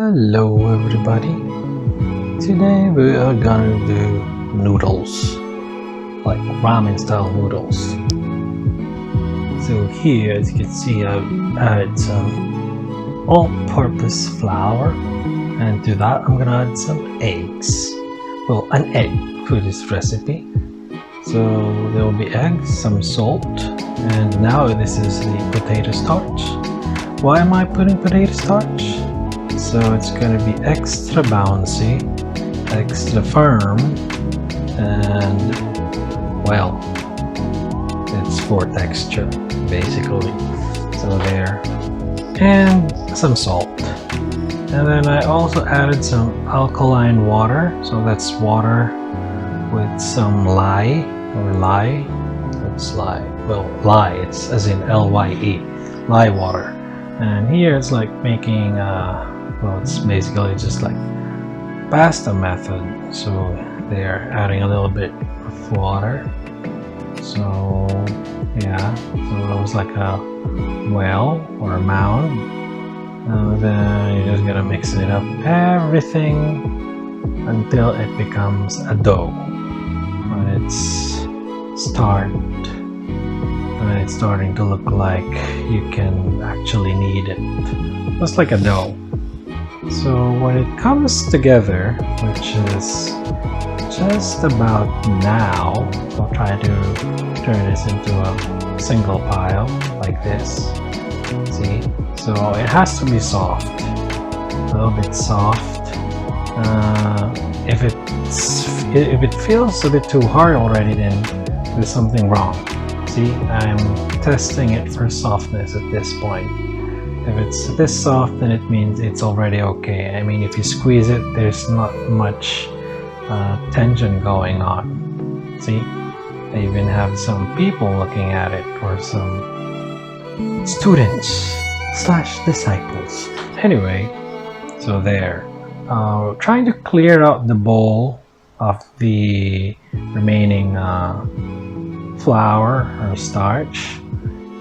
Hello everybody. Today we are gonna do noodles, like ramen style noodles. So here, as you can see, I've added some all-purpose flour, and to that I'm gonna add some eggs. Well, an egg for this recipe. So there will be eggs, some salt, and now this is the potato starch. Why am I putting potato starch? So it's going to be extra bouncy, extra firm, and well, it's for texture basically. So there, and some salt. And then I also added some alkaline water. So that's water with some lye or lye. What's lye? Well, lye. It's as in Lye, lye water. And here it's like making well, it's basically just like pasta method. So they're adding a little bit of water. So yeah, so it was like a well or a mound. And then you're just gonna mix it up, everything until it becomes a dough. When it's starting to look like you can actually knead it, just like a dough. So when it comes together, which is just about now, I'll try to turn this into a single pile like this. See? So it has to be soft, a little bit soft. If it feels a bit too hard already, then there's something wrong. See, I'm testing it for softness at this point. If it's this soft, then it means it's already okay. I mean, if you squeeze it, there's not much tension going on. See, I even have some people looking at it, or some students / disciples. Anyway, so there. Trying to clear out the bowl of the remaining flour or starch.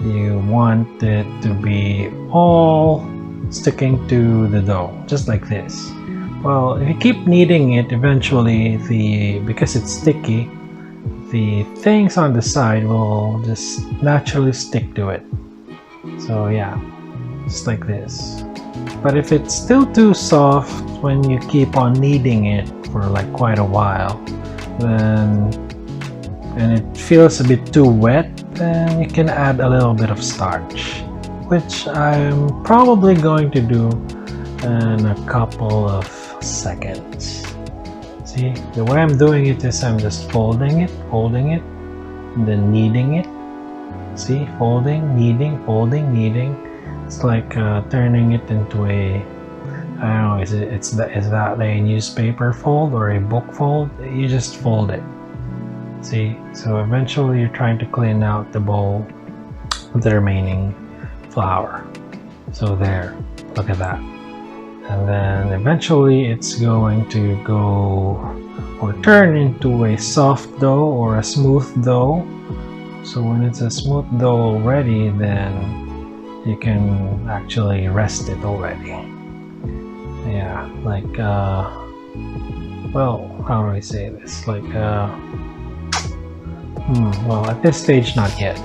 You want it to be all sticking to the dough, just like this. Well, if you keep kneading it, eventually because it's sticky, the things on the side will just naturally stick to it. So yeah, just like this. But if it's still too soft when you keep on kneading it for like quite a while, and it feels a bit too wet, then you can add a little bit of starch, which I'm probably going to do in a couple of seconds. See, the way I'm doing it is I'm just folding it, and then kneading it. See, folding, kneading, folding, kneading. It's like turning it into a, I don't know, is that a newspaper fold or a book fold? You just fold it. See, so eventually you're trying to clean out the bowl with the remaining flour. So there, look at that. And then eventually it's going to go or turn into a soft dough or a smooth dough. So when it's a smooth dough already, then you can actually rest it already. Yeah, like well, how do I say this? Like well, at this stage, not yet.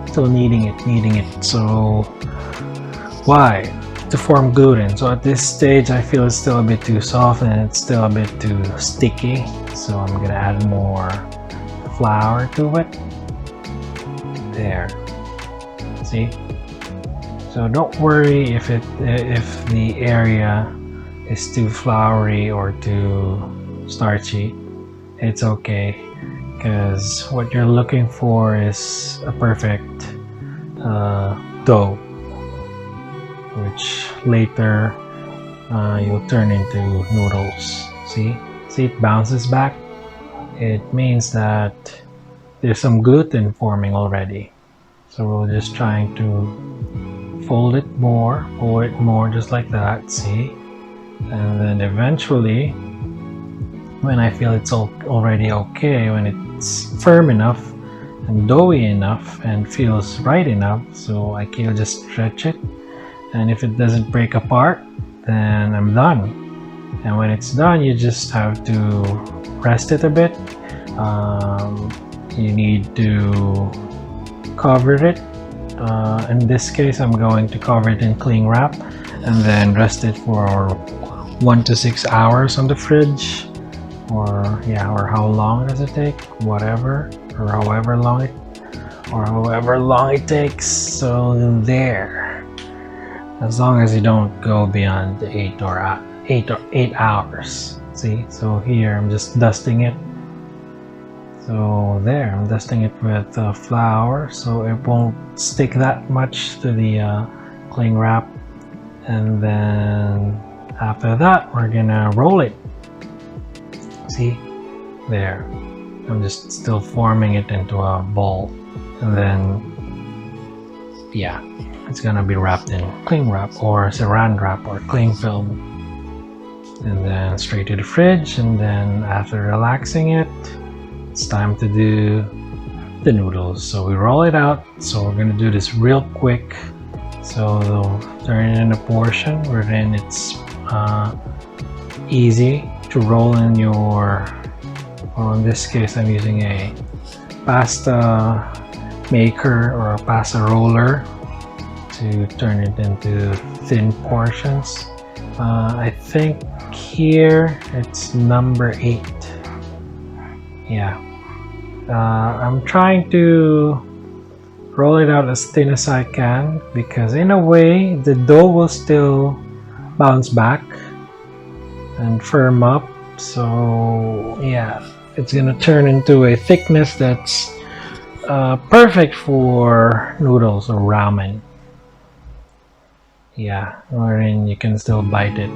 Still kneading it. So why? To form gluten. So at this stage, I feel it's still a bit too soft and it's still a bit too sticky. So I'm gonna add more flour to it. There. See? So don't worry if the area is too floury or too starchy. It's okay, because what you're looking for is a perfect dough, which later you'll turn into noodles. See, it bounces back. It means that there's some gluten forming already. So we're just trying to fold it more, just like that. See, and then eventually, when I feel it's already okay, when it's firm enough and doughy enough and feels right enough, so I can just stretch it, and if it doesn't break apart, then I'm done. And when it's done, you just have to rest it a bit. You need to cover it. In this case, I'm going to cover it in cling wrap and then rest it for 1 to 6 hours on the fridge, or how long does it take, whatever, or however long it takes. So there, as long as you don't go beyond 8 hours. See, so here I'm just dusting it. So there, I'm dusting it with flour so it won't stick that much to the cling wrap. And then after that, we're gonna roll it. See, there, I'm just still forming it into a ball. And then, yeah, it's gonna be wrapped in cling wrap or saran wrap or cling film. And then straight to the fridge. And then after relaxing it, it's time to do the noodles. So we roll it out. So we're gonna do this real quick. So they'll turn it in a portion wherein it's easy to roll in your, well, in this case I'm using a pasta maker or a pasta roller to turn it into thin portions. I think here it's number 8. Yeah, I'm trying to roll it out as thin as I can, because in a way the dough will still bounce back and firm up. So yeah, it's gonna turn into a thickness that's perfect for noodles or ramen. Yeah, wherein you can still bite it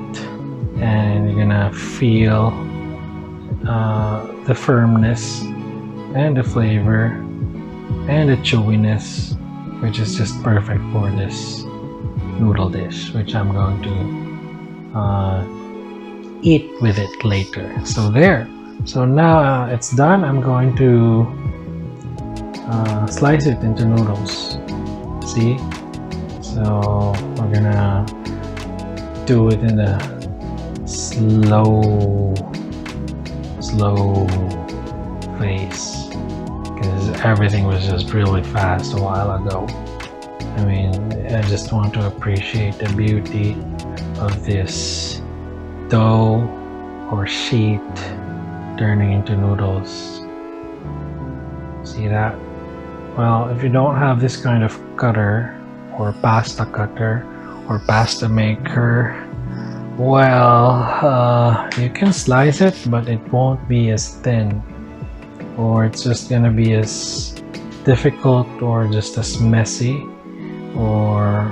and you're gonna feel the firmness and the flavor and the chewiness, which is just perfect for this noodle dish, which I'm going to eat with it later. So there. So now it's done. I'm going to slice it into noodles. See? So we're gonna do it in a slow pace, because everything was just really fast a while ago. I mean, I just want to appreciate the beauty of this dough or sheet turning into noodles. See that? Well, if you don't have this kind of cutter or pasta cutter or pasta maker, well, you can slice it, but it won't be as thin, or it's just gonna be as difficult or just as messy, or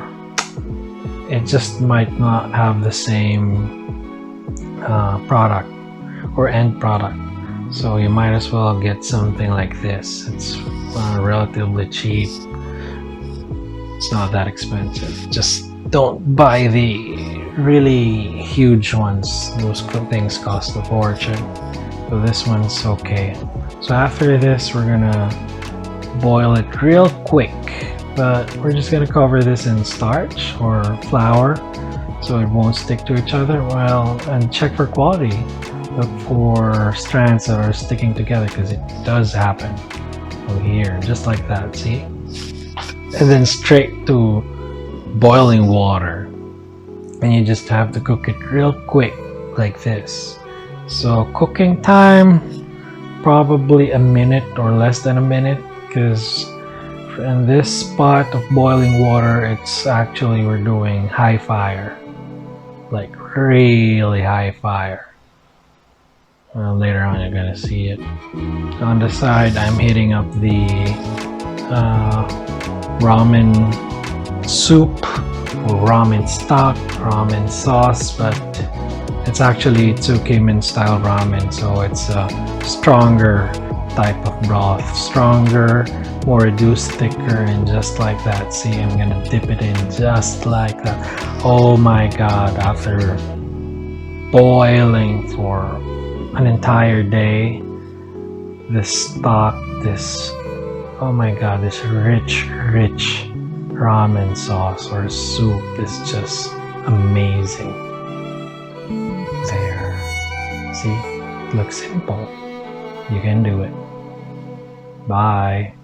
it just might not have the same product or end product. So you might as well get something like this. It's relatively cheap. It's not that expensive. Just don't buy the really huge ones. Those things cost a fortune. So this one's okay. So after this, we're gonna boil it real quick, but we're just gonna cover this in starch or flour so it won't stick to each other. Well, and check for quality. Look for strands that are sticking together, because it does happen. So here, just like that, see? And then straight to boiling water. And you just have to cook it real quick, like this. So cooking time, probably a minute or less than a minute, because in this pot of boiling water, it's actually, we're doing high fire, like really high fire. Well, later on you're gonna see it. On the side, I'm heating up the ramen soup or ramen stock, ramen sauce, but it's actually Tsukemen style ramen, so it's a stronger type of broth, stronger, more reduced, thicker, and just like that. See, I'm gonna dip it in just like that. Oh my god, after boiling for an entire day, this stock, this, oh my god, this rich ramen sauce or soup is just amazing. There. See, it looks simple. You can do it. Bye.